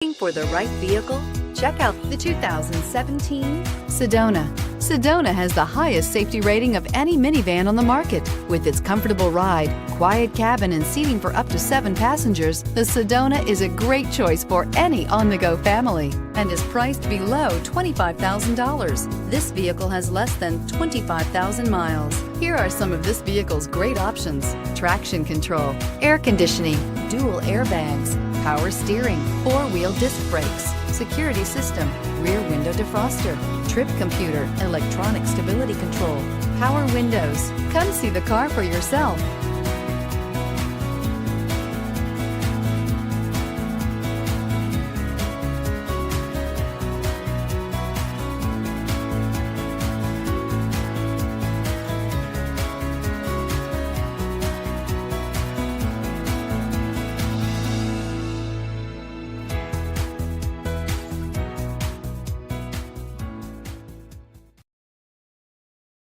Looking for the right vehicle? Check out the 2017 Sedona. Sedona has the highest safety rating of any minivan on the market. With its comfortable ride, quiet cabin, and seating for up to 7 passengers, the Sedona is a great choice for any on-the-go family and is priced below $25,000. This vehicle has less than 25,000 miles. Here are some of this vehicle's great options: traction control, air conditioning, dual airbags, power steering, 4-wheel disc brakes, security system, rear window defroster, trip computer, electronic stability control, power windows. Come see the car for yourself.